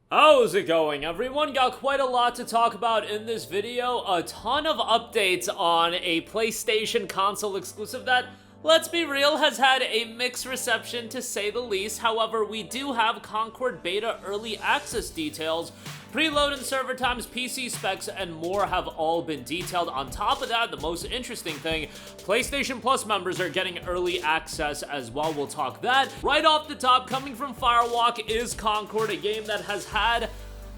How's it going, everyone? Got quite a lot to talk about in this video. A ton of updates on a PlayStation console exclusive that, let's be real, has had a mixed reception to say the least. However, we do have Concord beta early access details. Preload and server times, PC specs, and more have all been detailed. On top of that, the most interesting thing, PlayStation Plus members are getting early access as well. We'll talk that. Right off the top, coming from Firewalk is Concord, a game that has had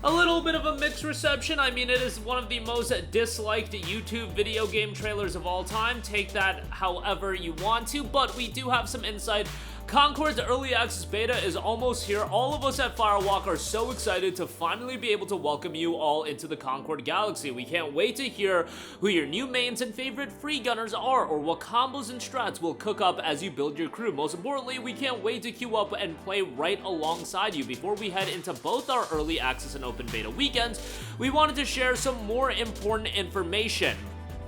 a little bit of a mixed reception. I mean, it is one of the most disliked YouTube video game trailers of all time. Take that however you want to, but we do have some insight. Concord's early access beta is almost here. All of us at Firewalk are so excited to finally be able to welcome you all into the Concord galaxy. We can't wait to hear who your new mains and favorite free gunners are, or what combos and strats will cook up as you build your crew. Most importantly, we can't wait to queue up and play right alongside you. Before we head into both our early access and open beta weekends, we wanted to share some more important information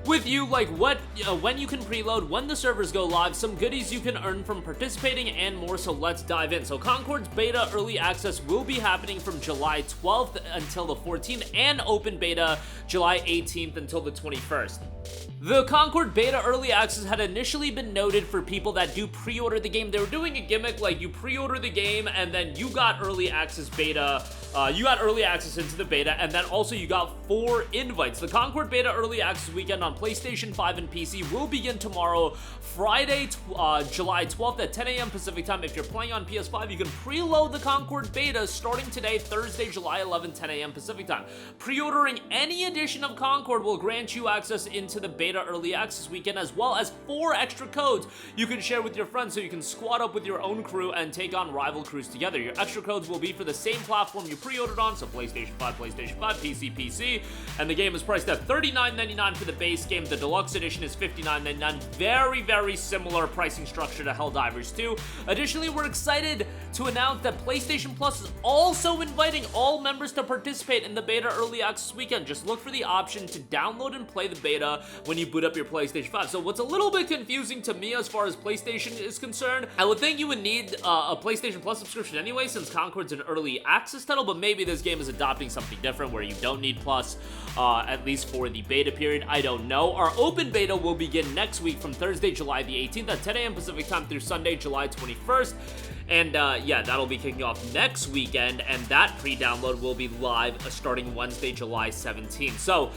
with you, like when you can preload, when the servers go live, some goodies you can earn from participating, and more. So let's dive in. So Concord's beta early access will be happening from July 12th until the 14th, and open beta July 18th until the 21st. The Concord beta early access had initially been noted for people that do pre-order the game. They were doing a gimmick like you pre-order the game and then you got early access beta, you got early access into the beta, and then also you got 4 invites. The Concord beta early access weekend on PlayStation 5 and PC will begin tomorrow, Friday, July 12th at 10 a.m. Pacific time. If you're playing on PS5, you can preload the Concord beta starting today, Thursday, July 11th, 10 a.m. Pacific time. Pre-ordering any edition of Concord will grant you access into the beta early access weekend, as well as 4 extra codes you can share with your friends so you can squad up with your own crew and take on rival crews together. Your extra codes will be for the same platform you pre-ordered on, so PlayStation 5, PC, and the game is priced at $39.99 for the base game. The deluxe edition is $59.99. Very, very similar pricing structure to Helldivers 2. Additionally, we're excited to announce that PlayStation Plus is also inviting all members to participate in the beta early access weekend. Just look for the option to download and play the beta when you boot up your PlayStation 5. So what's a little bit confusing to me as far as PlayStation is concerned, I would think you would need a PlayStation Plus subscription anyway, since Concord's an early access title, but maybe this game is adopting something different where you don't need Plus, at least for the beta period. I don't know. Our open beta will begin next week from Thursday, July the 18th at 10 a.m. Pacific time through Sunday, July 21st. And yeah, that'll be kicking off next weekend, and that pre-download will be live starting Wednesday, July 17th. So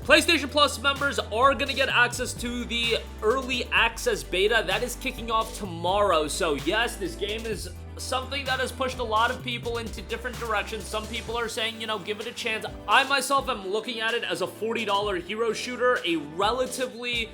PlayStation Plus members are going to get access to the early access beta. That is kicking off tomorrow. So yes, this game is something that has pushed a lot of people into different directions. Some people are saying, you know, give it a chance. I myself am looking at it as a $40 hero shooter, a relatively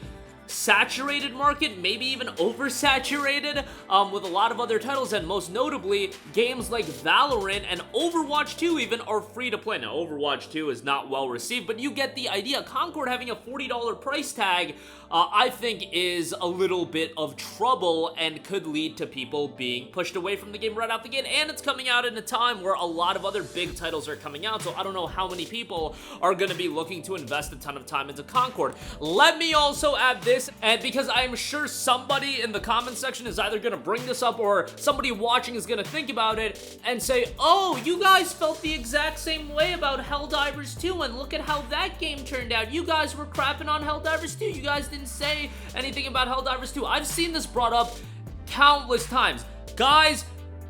saturated market, maybe even oversaturated, with a lot of other titles, and most notably games like Valorant and Overwatch 2 even are free to play. Now Overwatch 2 is not well received, but you get the idea. Concord having a $40 price tag, I think is a little bit of trouble and could lead to people being pushed away from the game right out the gate, and it's coming out in a time where a lot of other big titles are coming out, so I don't know how many people are going to be looking to invest a ton of time into Concord. Let me also add this, and because I'm sure somebody in the comment section is either going to bring this up or somebody watching is going to think about it and say, oh, you guys felt the exact same way about Helldivers 2, and look at how that game turned out. You guys were crapping on Helldivers 2. You guys didn't say anything about Helldivers 2. I've seen this brought up countless times. Guys,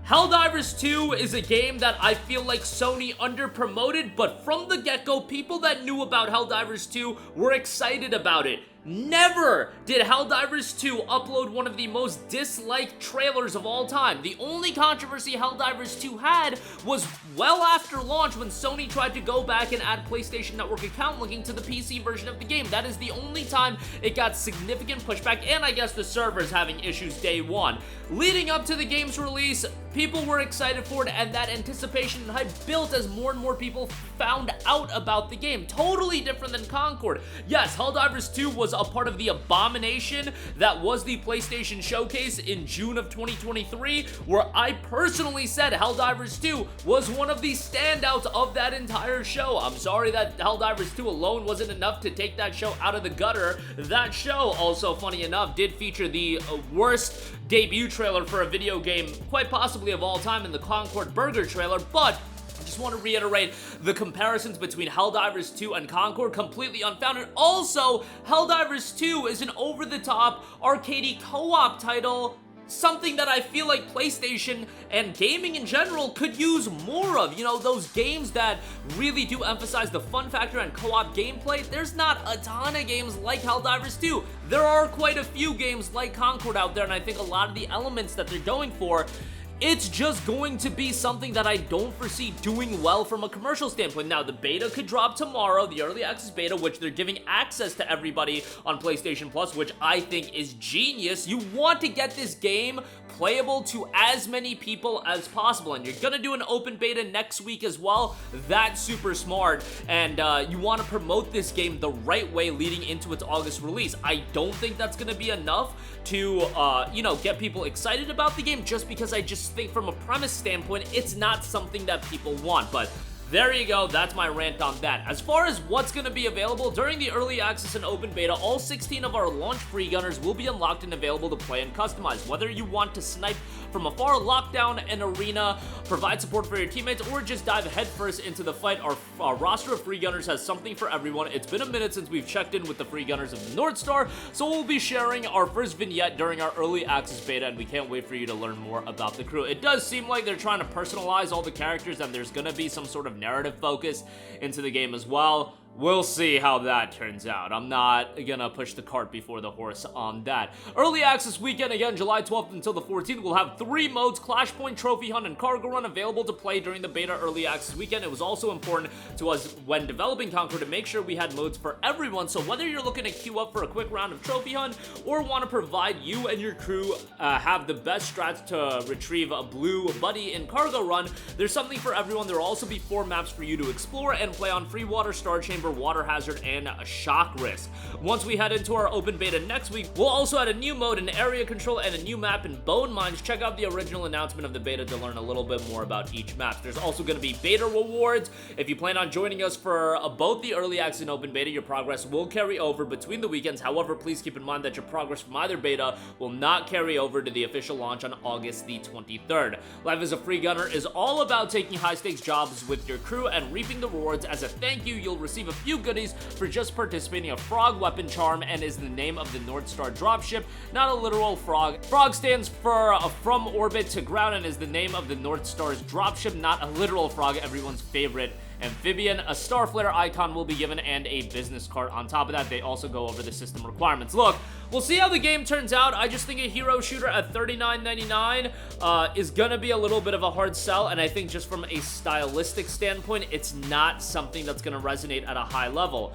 Helldivers 2 is a game that I feel like Sony underpromoted, but from the get-go, people that knew about Helldivers 2 were excited about it. Never did Helldivers 2 upload one of the most disliked trailers of all time. The only controversy Helldivers 2 had was well after launch, when Sony tried to go back and add PlayStation Network account linking to the PC version of the game. That is the only time it got significant pushback, and I guess the servers having issues day one. Leading up to the game's release, people were excited for it, and that anticipation and hype built as more and more people found out about the game. Totally different than Concord. Yes, Helldivers 2 was a part of the abomination that was the PlayStation Showcase in June of 2023, where I personally said Helldivers 2 was one of the standouts of that entire show. I'm sorry that Helldivers 2 alone wasn't enough to take that show out of the gutter. That show, also funny enough, did feature the worst debut trailer for a video game, quite possibly of all time, in the Concord Burger trailer, but just want to reiterate the comparisons between Helldivers 2 and Concord, completely unfounded. Also, Helldivers 2 is an over-the-top arcadey co-op title, something that I feel like PlayStation and gaming in general could use more of. You know, those games that really do emphasize the fun factor and co-op gameplay. There's not a ton of games like Helldivers 2. There are quite a few games like Concord out there, and I think a lot of the elements that they're going for, it's just going to be something that I don't foresee doing well from a commercial standpoint. Now, the beta could drop tomorrow, the early access beta, which they're giving access to everybody on PlayStation Plus, which I think is genius. You want to get this game playable to as many people as possible, and you're gonna do an open beta next week as well. That's super smart, and you want to promote this game the right way leading into its August release. I don't think that's gonna be enough to, you know, get people excited about the game, just because I just think from a premise standpoint, it's not something that people want. But there you go, that's my rant on that. As far as what's going to be available, during the early access and open beta, all 16 of our launch free gunners will be unlocked and available to play and customize. Whether you want to snipe from afar, lock down an arena, provide support for your teammates, or just dive headfirst into the fight, our roster of free gunners has something for everyone. It's been a minute since we've checked in with the free gunners of the North Star, so we'll be sharing our first vignette during our early access beta, and we can't wait for you to learn more about the crew. It does seem like they're trying to personalize all the characters, and there's going to be some sort of narrative focus into the game as well. We'll see how that turns out. I'm not gonna push the cart before the horse on that. Early access weekend, again, July 12th until the 14th, we'll have 3 modes, Clash Point, Trophy Hunt, and Cargo Run, available to play during the beta early access weekend. It was also important to us when developing Concord to make sure we had modes for everyone, so whether you're looking to queue up for a quick round of Trophy Hunt or want to provide you and your crew have the best strats to retrieve a blue buddy in Cargo Run, there's something for everyone. There will also be 4 maps for you to explore and play on: Free Water, Star Chamber, Water Hazard, and Shock Risk. Once we head into our open beta next week, we'll also add a new mode in Area Control and a new map in Bone Mines. Check out the original announcement of the beta to learn a little bit more about each map. There's also going to be beta rewards. If you plan on joining us for both the early access and open beta, your progress will carry over between the weekends. However, please keep in mind that your progress from either beta will not carry over to the official launch on August the 23rd. Life as a free gunner is all about taking high-stakes jobs with your crew and reaping the rewards. As a thank you, you'll receive a few goodies for just participating. A frog weapon charm, and is the name of the North Star dropship, not a literal frog. Frog stands for from orbit to ground, and is the name of the North Star's dropship, not a literal frog, everyone's favorite amphibian. A Starflare icon will be given, and a business card on top of that. They also go over the system requirements. Look, we'll see how the game turns out. I just think a hero shooter at $39.99 is gonna be a little bit of a hard sell, and I think just from a stylistic standpoint, it's not something that's gonna resonate at a high level.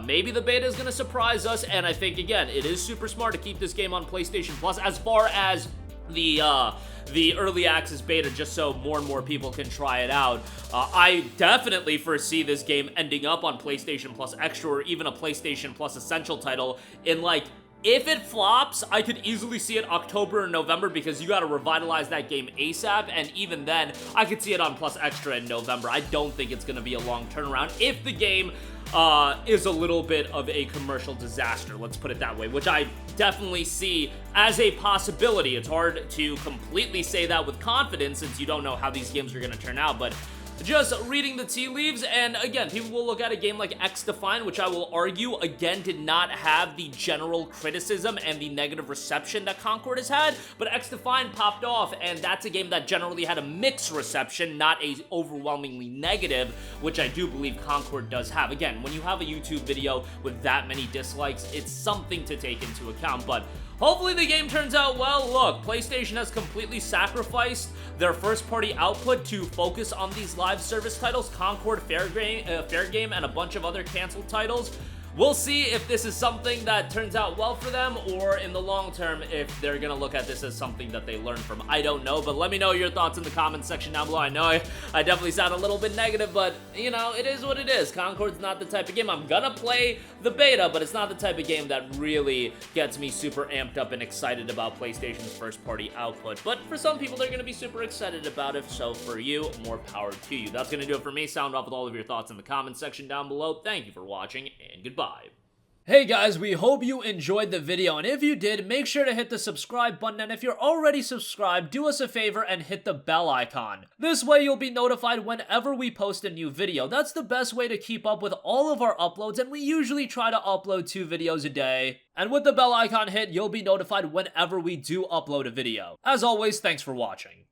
Maybe the beta is gonna surprise us, and I think, again, it is super smart to keep this game on PlayStation Plus as far as the early access beta, just so more and more people can try it out. I definitely foresee this game ending up on PlayStation Plus Extra, or even a PlayStation Plus Essential title in, like, if it flops, I could easily see it October or November, because you gotta revitalize that game ASAP, and even then, I could see it on Plus Extra in November. I don't think it's gonna be a long turnaround if the game is a little bit of a commercial disaster, let's put it that way, which I definitely see as a possibility. It's hard to completely say that with confidence since you don't know how these games are going to turn out, but just reading the tea leaves, and again, people will look at a game like X-Defiant, which I will argue, again, did not have the general criticism and the negative reception that Concord has had, but X-Defiant popped off, and that's a game that generally had a mixed reception, not a overwhelmingly negative, which I do believe Concord does have. Again, when you have a YouTube video with that many dislikes, it's something to take into account, but hopefully the game turns out well. Look, PlayStation has completely sacrificed their first-party output to focus on these live service titles, Concord, Fair Game, and a bunch of other canceled titles. We'll see if this is something that turns out well for them, or in the long term, if they're gonna look at this as something that they learn from. I don't know, but let me know your thoughts in the comments section down below. I know I definitely sound a little bit negative, but, you know, it is what it is. Concord's not the type of game. I'm gonna play the beta, but it's not the type of game that really gets me super amped up and excited about PlayStation's first-party output. But for some people, they're gonna be super excited about it, so for you, more power to you. That's gonna do it for me. Sound off with all of your thoughts in the comments section down below. Thank you for watching, and goodbye. Hey guys, we hope you enjoyed the video, and if you did, make sure to hit the subscribe button, and if you're already subscribed, do us a favor and hit the bell icon. This way you'll be notified whenever we post a new video. That's the best way to keep up with all of our uploads, and we usually try to upload 2 videos a day. And with the bell icon hit, you'll be notified whenever we do upload a video. As always, thanks for watching.